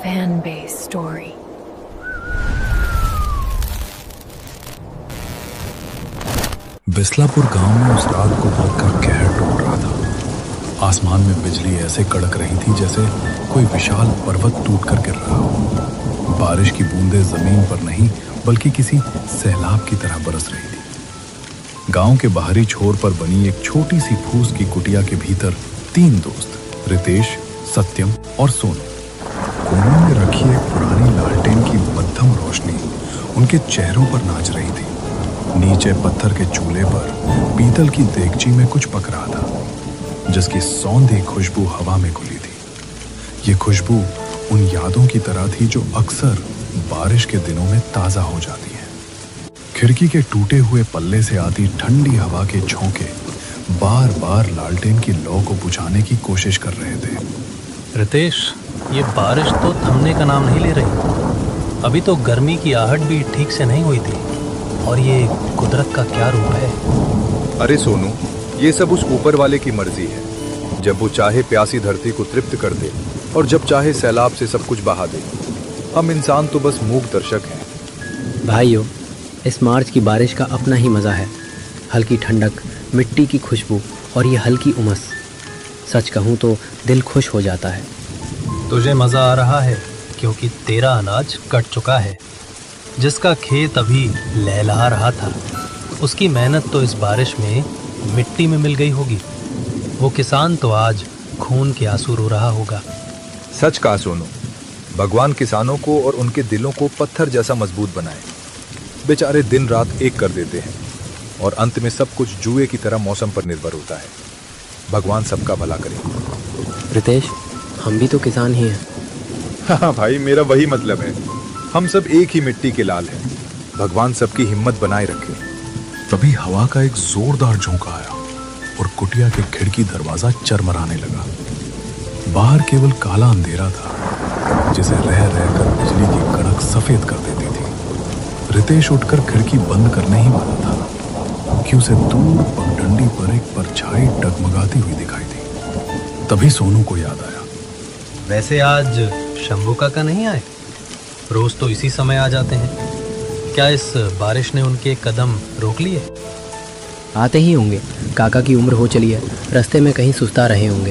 fan-based story. बिस्लापुर गांव में उस रात को बर्फ का कहर टूट रहा था। आसमान में बिजली ऐसे कड़क रही थी जैसे कोई विशाल पर्वत टूटकर गिर रहा हो। बारिश की बूंदें जमीन पर नहीं बल्कि किसी सैलाब की तरह बरस रही थी। गांव के बाहरी छोर पर बनी एक छोटी सी फूस की कुटिया के भीतर 3 दोस्त रितेश, सत्यम और सोनू कोने में रखी एक पुरानी लालटेन की मध्यम रोशनी उनके चेहरों पर नाच रही थी। नीचे पत्थर के चूल्हे पर पीतल की देगची में कुछ पक रहा था जिसकी सौंधी खुशबू हवा में घुली थी। ये खुशबू उन यादों की तरह थी जो अक्सर बारिश के दिनों में ताजा हो जाती है। खिड़की के टूटे हुए पल्ले से आती ठंडी हवा के झोंके बार बार लालटेन की लौ को बुझाने की कोशिश कर रहे थे। रितेश, ये बारिश तो थमने का नाम नहीं ले रही। अभी तो गर्मी की आहट भी ठीक से नहीं हुई थी। और ये कुदरत का क्या रूप है। अरे सोनू, ये सब उस ऊपर वाले की मर्जी है। जब वो चाहे प्यासी धरती को तृप्त कर दे और जब चाहे सैलाब से सब कुछ बहा दे। हम इंसान तो बस मूक दर्शक हैं। भाइयों, इस मार्च की बारिश का अपना ही मज़ा है। हल्की ठंडक, मिट्टी की खुशबू और ये हल्की उमस। सच कहूँ तो दिल खुश हो जाता है। तुझे मज़ा आ रहा है क्योंकि तेरा अनाज कट चुका है। जिसका खेत अभी लहलहा रहा था उसकी मेहनत तो इस बारिश में मिट्टी में मिल गई होगी। वो किसान तो आज खून के आंसू रो रहा होगा। सच कहा सोनू। भगवान किसानों को और उनके दिलों को पत्थर जैसा मजबूत बनाए। बेचारे दिन रात एक कर देते हैं और अंत में सब कुछ जुए की तरह मौसम पर निर्भर होता है। भगवान सबका भला करे। रितेश, हम भी तो किसान ही हैं। हाँ भाई, मेरा वही मतलब है। हम सब एक ही मिट्टी के लाल हैं। भगवान सबकी हिम्मत बनाए रखे। तभी हवा का एक जोरदार झोंका आया और कुटिया के खिड़की दरवाजा चरमराने लगा। बाहर केवल काला अंधेरा था जिसे रह रहकर बिजली की कड़क सफेद कर देती थी। रितेश उठकर खिड़की बंद करने ही वाला था कि उसे दूर पगडंडी पर एक परछाई डगमगाती हुई दिखाई दी। तभी सोनू को याद आया, वैसे आज शंभू काका नहीं आए? रोज तो इसी समय आ जाते हैं। क्या इस बारिश ने उनके कदम रोक लिए? आते ही होंगे। काका की उम्र हो चली है, रास्ते में कहीं सुस्ता रहे होंगे।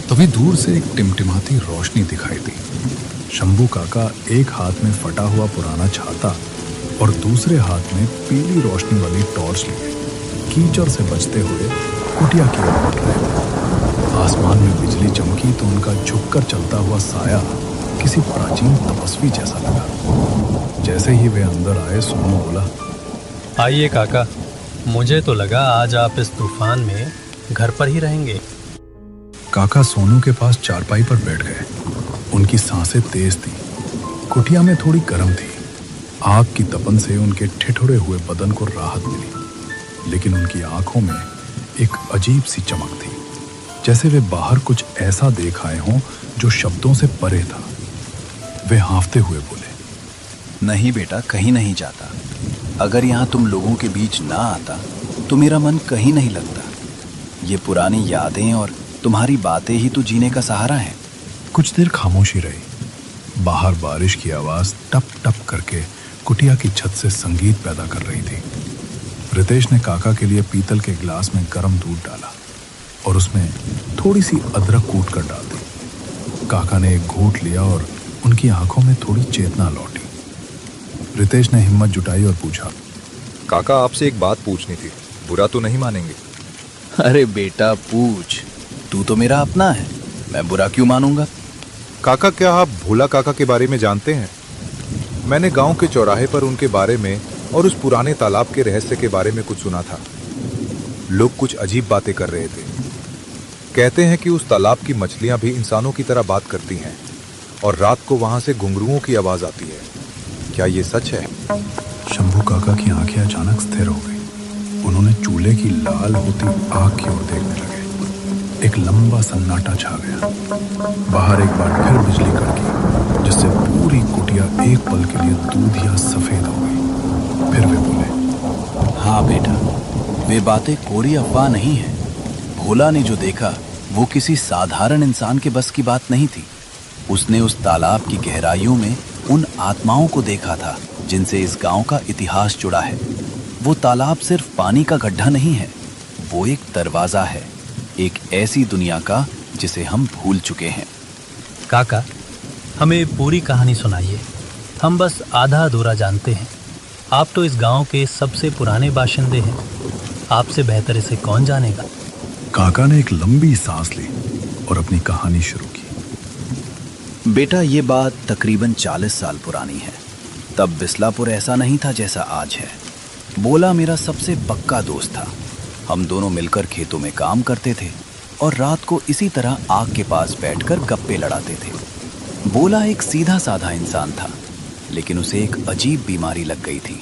तभी दूर से एक टिमटिमाती रोशनी दिखाई दी। शंभू काका एक हाथ में फटा हुआ पुराना छाता और दूसरे हाथ में पीली रोशनी वाली टॉर्च लिए कीचड़ से बचते हुए कुटिया की ओर बढ़ रहे थे। आसमान में बिजली चमकी तो उनका झुककर चलता हुआ साया किसी प्राचीन तपस्वी जैसा लगा। जैसे ही वे अंदर आए, सोनू बोला, आइए काका, मुझे तो लगा आज आप इस तूफान में घर पर ही रहेंगे। काका सोनू के पास चारपाई पर बैठ गए। उनकी सांसें तेज थी, कुटिया में थोड़ी गर्म थी। आग की तपन से उनके ठिठुरे हुए बदन को राहत मिली, लेकिन उनकी आंखों में एक अजीब सी चमक थी, जैसे वे बाहर कुछ ऐसा देख आए हों जो शब्दों से परे था। वे हांफते हुए बोले, नहीं बेटा, कहीं नहीं जाता। अगर यहाँ तुम लोगों के बीच ना आता तो मेरा मन कहीं नहीं लगता। ये पुरानी यादें और तुम्हारी बातें ही तो जीने का सहारा है। कुछ देर खामोशी रही। बाहर बारिश की आवाज टप टप करके कुटिया की छत से संगीत पैदा कर रही थी। रितेश ने काका के लिए पीतल के गिलास में गर्म दूध डाला और उसमें थोड़ी सी अदरक कूट कर डाल दी। काका ने एक घूंट लिया और उनकी आंखों में थोड़ी चेतना लौटी। रितेश ने हिम्मत जुटाई और पूछा, काका, आपसे एक बात पूछनी थी, बुरा तो नहीं मानेंगे? अरे बेटा पूछ, तू तो मेरा अपना है, मैं बुरा क्यों मानूंगा? काका, क्या आप भोला काका के बारे में जानते हैं? मैंने गांव के चौराहे पर उनके बारे में और उस पुराने तालाब के रहस्य के बारे में कुछ सुना था। लोग कुछ अजीब बातें कर रहे थे। कहते हैं कि उस तालाब की मछलियां भी इंसानों की तरह बात करती हैं और रात को वहां से घुंघरुओं की आवाज आती है। क्या ये सच है? शंभू काका की आंखें अचानक स्थिर हो गई। उन्होंने चूल्हे की लाल होती आग की ओर देखने लगे। एक लंबा सन्नाटा छा गया। बाहर एक बार फिर बिजली कड़की, जिससे पूरी कुटिया एक पल के लिए दूधिया सफेद हो गई। फिर वे बोले, हाँ बेटा, वे बातें कोरी अफवाह नहीं है। भोला ने जो देखा वो किसी साधारण इंसान के बस की बात नहीं थी। उसने उस तालाब की गहराइयों में उन आत्माओं को देखा था जिनसे इस गांव का इतिहास जुड़ा है। वो तालाब सिर्फ पानी का गड्ढा नहीं है, वो एक दरवाजा है, एक ऐसी दुनिया का जिसे हम भूल चुके हैं। काका, हमें पूरी कहानी सुनाइए। हम बस आधा अधूरा जानते हैं। आप तो इस गांव के सबसे पुराने बाशिंदे हैं, आपसे बेहतर इसे कौन जानेगा। काका ने एक लंबी सांस ली और अपनी कहानी शुरू की। बेटा, ये बात तकरीबन 40 साल पुरानी है। तब बिस्लापुर ऐसा नहीं था जैसा आज है। बोला मेरा सबसे पक्का दोस्त था। हम दोनों मिलकर खेतों में काम करते थे और रात को इसी तरह आग के पास बैठकर गप्पे लड़ाते थे। बोला एक सीधा साधा इंसान था, लेकिन उसे एक अजीब बीमारी लग गई थी।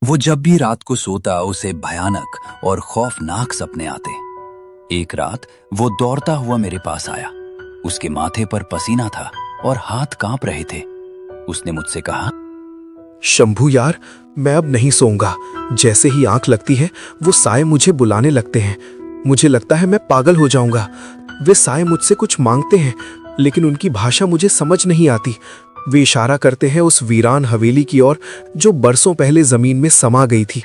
वो जब भी रात को सोता उसे भयानक और खौफनाक सपने आते। एक रात वो दौड़ता हुआ मेरे पास आया। उसके माथे पर पसीना था और हाथ कांप रहे थे। उसने मुझसे कहा, शंभू यार, मैं अब नहीं सोऊंगा। जैसे ही आंख लगती है वो साए मुझे बुलाने लगते हैं। मुझे लगता है मैं पागल हो जाऊंगा। वे साए मुझसे कुछ मांगते हैं, लेकिन उनकी भाषा मुझे समझ नहीं आती। वे इशारा करते हैं उस वीरान हवेली की ओर जो बरसों पहले जमीन में समा गई थी।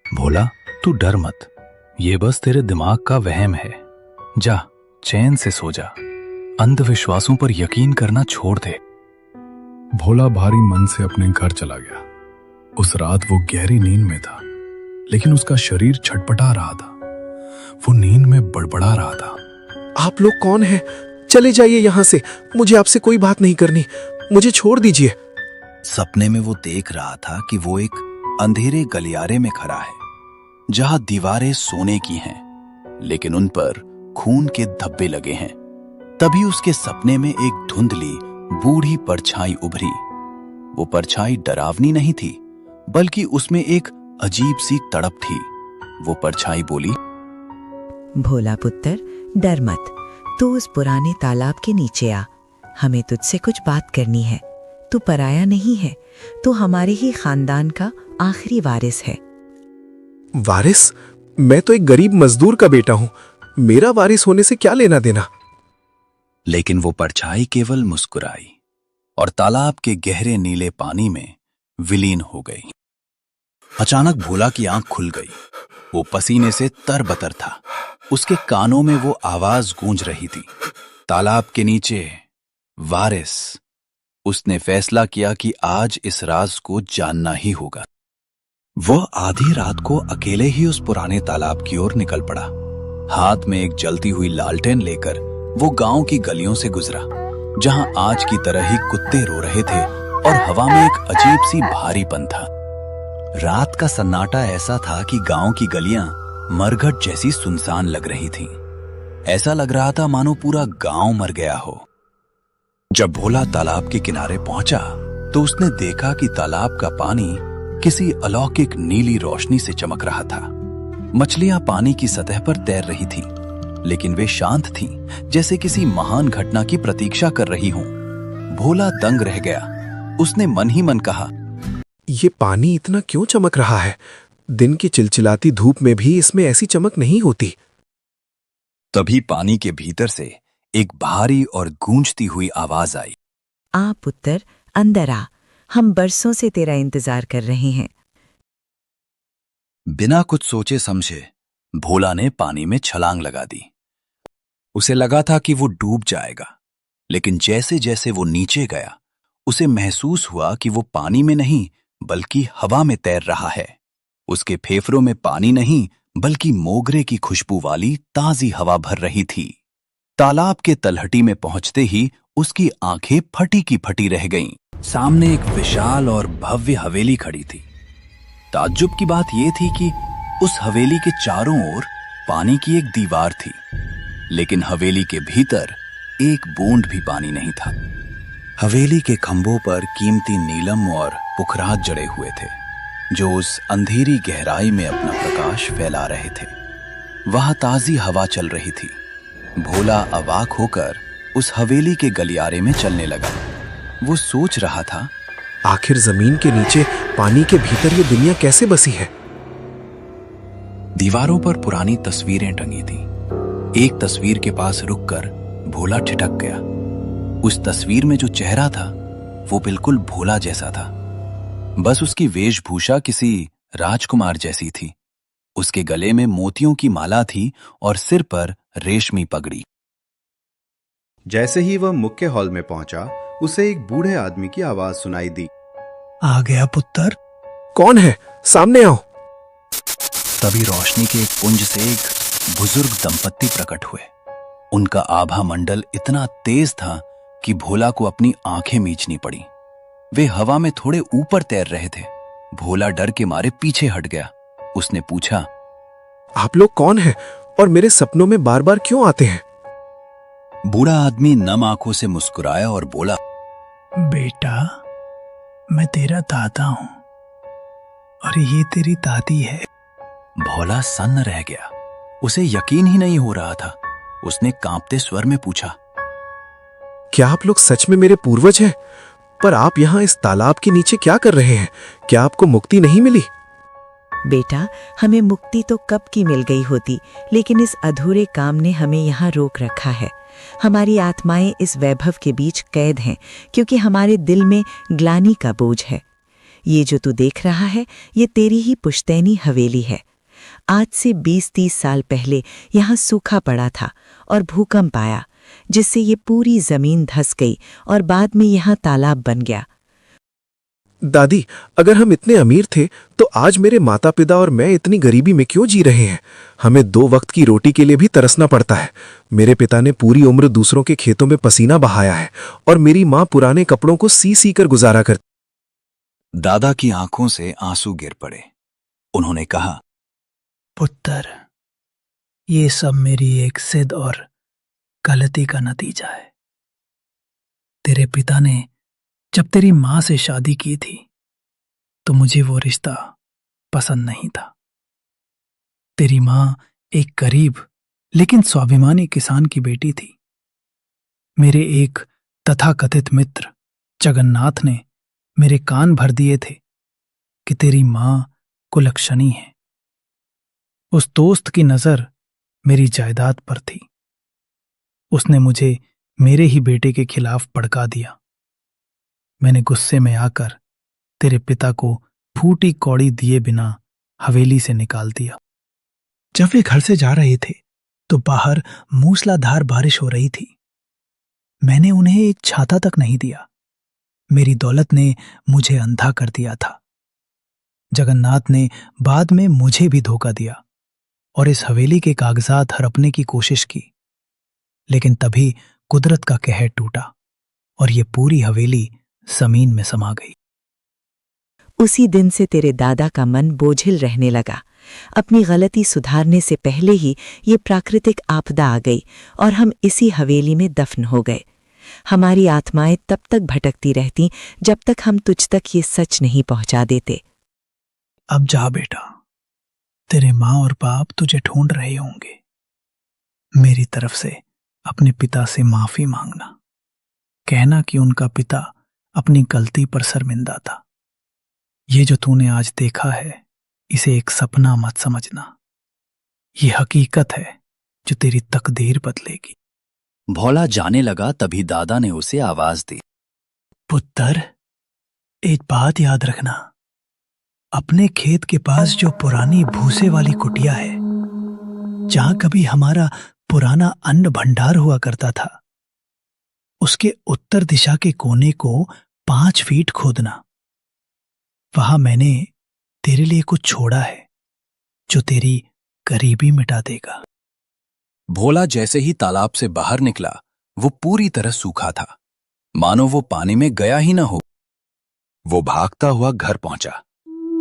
भोला, तू डर मत, ये बस तेरे दिमाग का वहम है। जा, चैन से सो जा। अंधविश्वासों पर यकीन करना छोड़ दे। भोला भारी मन से अपने घर चला गया। उस रात वो गहरी नींद में था, लेकिन उसका शरीर छटपटा रहा था। वो नींद में बड़बड़ा रहा था। आप लोग कौन हैं? चले जाइए यहां से। मुझे आपसे कोई बात नहीं करनी। मुझे छोड़ दीजिए। सपने में वो देख रहा था कि वो एक अंधेरे गलियारे में खड़ा है, जहां दीवारें सोने की हैं, लेकिन उन पर खून के धब्बे लगे हैं। तभी उसके सपने में एक धुंधली बूढ़ी परछाई उभरी। वो परछाई डरावनी नहीं थी, बल्कि उसमें एक अजीब सी तड़प थी। वो परछाई बोली, भोला पुत्र, डर मत। तू उस पुराने तालाब के नीचे आ। हमें तुझसे कुछ बात करनी है। तू पराया नहीं है, तू हमारे ही खानदान का आखिरी वारिस है। वारिस? मैं तो एक गरीब मजदूर का बेटा हूं। मेरा वारिस होने से क्या लेना देना? लेकिन वो परछाई केवल मुस्कुराई और तालाब के गहरे नीले पानी में विलीन हो गई। अचानक भोला की आंख खुल गई। वो पसीने से तरबतर था। उसके कानों में वो आवाज गूंज रही थी, तालाब के नीचे वारिस। उसने फैसला किया कि आज इस राज को जानना ही होगा। वह आधी रात को अकेले ही उस पुराने तालाब की ओर निकल पड़ा। हाथ में एक जलती हुई लालटेन लेकर वो गांव की गलियों से गुजरा, जहां आज की तरह ही कुत्ते रो रहे थे और हवा में एक अजीब सी भारीपन था। रात का सन्नाटा ऐसा था कि गांव की गलियां मरघट जैसी सुनसान लग रही थीं। ऐसा लग रहा था मानो पूरा गांव मर गया हो। जब भोला तालाब के किनारे पहुंचा तो उसने देखा कि तालाब का पानी किसी अलौकिक नीली रोशनी से चमक रहा था। मछलियां पानी की सतह पर तैर रही थीं, लेकिन वे शांत थीं, जैसे किसी महान घटना की प्रतीक्षा कर रही हों। भोला दंग रह गया। उसने मन ही मन कहा, ये पानी इतना क्यों चमक रहा है? दिन की चिलचिलाती धूप में भी इसमें ऐसी चमक नहीं होती। तभी पानी के भीतर से एक भारी और गूंजती हुई आवाज आई, आ पुत्र, अंदर आ। हम बरसों से तेरा इंतजार कर रहे हैं। बिना कुछ सोचे समझे भोला ने पानी में छलांग लगा दी। उसे लगा था कि वो डूब जाएगा, लेकिन जैसे जैसे वो नीचे गया उसे महसूस हुआ कि वो पानी में नहीं बल्कि हवा में तैर रहा है। उसके फेफड़ों में पानी नहीं बल्कि मोगरे की खुशबू वाली ताजी हवा भर रही थी। तालाब के तलहटी में पहुंचते ही उसकी आंखें फटी की फटी रह गईं। सामने एक विशाल और भव्य हवेली खड़ी थी। ताज्जुब की बात यह थी कि उस हवेली के चारों ओर पानी की एक दीवार थी, लेकिन हवेली के भीतर एक बूंद भी पानी नहीं था। हवेली के खंभों पर कीमती नीलम और पुखराज जड़े हुए थे, जो उस अंधेरी गहराई में अपना प्रकाश फैला रहे थे। वहां ताजी हवा चल रही थी। भोला अवाक होकर उस हवेली के गलियारे में चलने लगा। वो सोच रहा था, आखिर जमीन के नीचे पानी के भीतर ये दुनिया कैसे बसी है? दीवारों पर पुरानी तस्वीरें टंगी थी। एक तस्वीर के पास रुककर भोला ठिठक गया। उस तस्वीर में जो चेहरा था वो बिल्कुल भोला जैसा था। बस उसकी वेशभूषा किसी राजकुमार जैसी थी। उसके गले में मोतियों की माला थी और सिर पर रेशमी पगड़ी। जैसे ही वह मुख्य हॉल में पहुंचा, उसे एक बूढ़े आदमी की आवाज सुनाई दी। आ गया पुत्र। कौन है? सामने आओ। तभी रोशनी के एक पुंज से एक बुजुर्ग दंपत्ति प्रकट हुए। उनका आभा मंडल इतना तेज था कि भोला को अपनी आंखें मीचनी पड़ी। वे हवा में थोड़े ऊपर तैर रहे थे। भोला डर के मारे पीछे हट गया। उसने पूछा, आप लोग कौन हैं और मेरे सपनों में बार बार क्यों आते हैं? बूढ़ा आदमी नम आंखों से मुस्कुराया और बोला, बेटा, मैं तेरा दादा हूं और ये तेरी दादी है। भोला सन्न रह गया। उसे यकीन ही नहीं हो रहा था। उसने कांपते स्वर में पूछा, क्या आप लोग सच में मेरे पूर्वज हैं? पर आप यहाँ इस तालाब के नीचे क्या कर रहे हैं? क्या आपको मुक्ति नहीं मिली? बेटा, हमें मुक्ति तो कब की मिल गई होती, लेकिन इस अधूरे काम ने हमें यहाँ रोक रखा है। हमारी आत्माएं इस वैभव के बीच कैद हैं, क्योंकि हमारे दिल में ग्लानि का बोझ है। ये जो तू देख रहा है, ये तेरी ही पुश्तैनी हवेली है। आज से 20-30 साल पहले यहाँ सूखा पड़ा था और भूकंप आया, जिससे ये पूरी जमीन धंस गई और बाद में यहाँ तालाब बन गया। दादी, अगर हम इतने अमीर थे तो आज मेरे माता पिता और मैं इतनी गरीबी में क्यों जी रहे हैं? हमें 2 वक्त की रोटी के लिए भी तरसना पड़ता है। मेरे पिता ने पूरी उम्र दूसरों के खेतों में पसीना बहाया है और मेरी माँ पुराने कपड़ों को सी सी कर गुजारा करती। दादा की आंखों से आंसू गिर पड़े। उन्होंने कहा, पुत्र, ये सब मेरी एक जिद और गलती का नतीजा है। तेरे पिता ने जब तेरी मां से शादी की थी तो मुझे वो रिश्ता पसंद नहीं था। तेरी मां एक गरीब लेकिन स्वाभिमानी किसान की बेटी थी। मेरे एक तथाकथित मित्र जगन्नाथ ने मेरे कान भर दिए थे कि तेरी मां कुलक्षणी है। उस दोस्त की नजर मेरी जायदाद पर थी। उसने मुझे मेरे ही बेटे के खिलाफ भड़का दिया। मैंने गुस्से में आकर तेरे पिता को फूटी कौड़ी दिए बिना हवेली से निकाल दिया। जब वे घर से जा रहे थे तो बाहर मूसलाधार बारिश हो रही थी। मैंने उन्हें एक छाता तक नहीं दिया। मेरी दौलत ने मुझे अंधा कर दिया था। जगन्नाथ ने बाद में मुझे भी धोखा दिया और इस हवेली के कागजात हड़पने की कोशिश की, लेकिन तभी कुदरत का कहर टूटा और ये पूरी हवेली जमीन में समा गई। उसी दिन से तेरे दादा का मन बोझिल रहने लगा। अपनी गलती सुधारने से पहले ही ये प्राकृतिक आपदा आ गई और हम इसी हवेली में दफन हो गए। हमारी आत्माएं तब तक भटकती रहती जब तक हम तुझ तक ये सच नहीं पहुंचा देते। अब जा बेटा, तेरे माँ और बाप तुझे ढूंढ रहे होंगे। मेरी तरफ से अपने पिता से माफी मांगना। कहना कि उनका पिता अपनी गलती पर शर्मिंदा था। ये जो तूने आज देखा है, इसे एक सपना मत समझना। ये हकीकत है जो तेरी तकदीर बदलेगी। भोला जाने लगा। तभी दादा ने उसे आवाज दी, पुत्र, एक बात याद रखना। अपने खेत के पास जो पुरानी भूसे वाली कुटिया है, जहां कभी हमारा पुराना अन्न भंडार हुआ करता था, उसके उत्तर दिशा के कोने को 5 फीट खोदना। वहां मैंने तेरे लिए कुछ छोड़ा है जो तेरी गरीबी मिटा देगा। भोला जैसे ही तालाब से बाहर निकला, वो पूरी तरह सूखा था, मानो वो पानी में गया ही ना हो। वो भागता हुआ घर पहुंचा।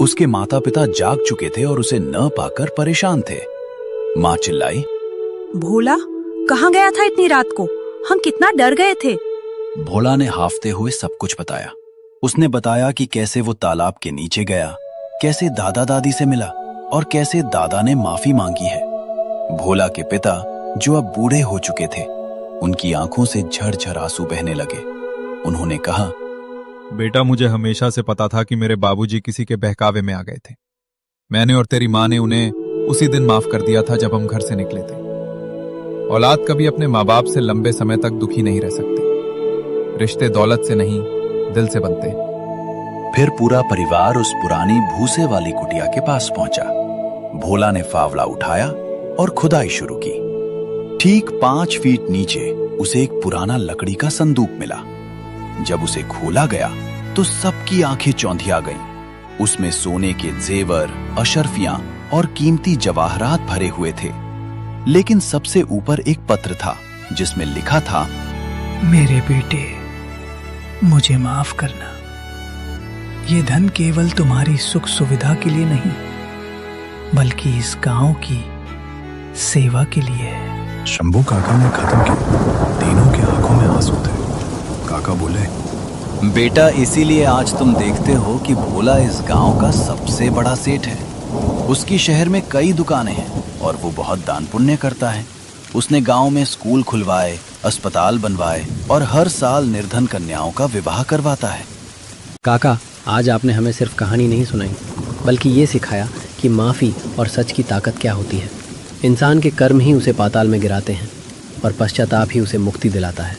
उसके माता पिता जाग चुके थे और उसे न पाकर परेशान थे। मां चिल्लाई, भोला, कहाँ गया था इतनी रात को? हम कितना डर गए थे। भोला ने हाफते हुए सब कुछ बताया। उसने बताया कि कैसे वो तालाब के नीचे गया, कैसे दादा दादी से मिला और कैसे दादा ने माफी मांगी है। भोला के पिता, जो अब बूढ़े हो चुके थे, उनकी आंखों से झरझर आंसू बहने लगे। उन्होंने कहा, बेटा, मुझे हमेशा से पता था कि मेरे बाबूजी किसी के बहकावे में आ गए थे। मैंने और तेरी माँ ने उन्हें उसी दिन माफ कर दिया था जब हम घर से निकले थे। औलाद कभी अपने माँ बाप से लंबे समय तक दुखी नहीं रह सकती। रिश्ते दौलत से नहीं, दिल से बनते। फिर पूरा परिवार उस पुरानी भूसे वाली कुटिया के पास पहुंचा। भोला ने फावड़ा उठाया और खुदाई शुरू की। ठीक 5 फीट नीचे उसे एक पुराना लकड़ी का संदूक मिला। जब उसे खोला गया तो सबकी आंखें चौंधिया गईं। उसमें सोने के जेवर, अशर्फियां और कीमती जवाहरात भरे हुए थे। लेकिन सबसे ऊपर एक पत्र था जिसमें लिखा था, मेरे बेटे, मुझे माफ करना। ये धन केवल तुम्हारी सुख सुविधा के लिए नहीं, बल्कि इस गांव की सेवा के लिए है। शंभू काका ने खत्म किया। तीनों की आंखों में आंसू थे। काका बोले, बेटा, इसीलिए आज तुम देखते हो कि भोला इस गांव का सबसे बड़ा सेठ है। उसकी शहर में कई दुकानें हैं और वो बहुत दान पुण्य करता है। उसने गांव में स्कूल खुलवाए, अस्पताल बनवाए और हर साल निर्धन कन्याओं का विवाह करवाता है। काका, आज आपने हमें सिर्फ कहानी नहीं सुनाई, बल्कि ये सिखाया कि माफ़ी और सच की ताकत क्या होती है। इंसान के कर्म ही उसे पाताल में गिराते हैं और पश्चाताप ही उसे मुक्ति दिलाता है।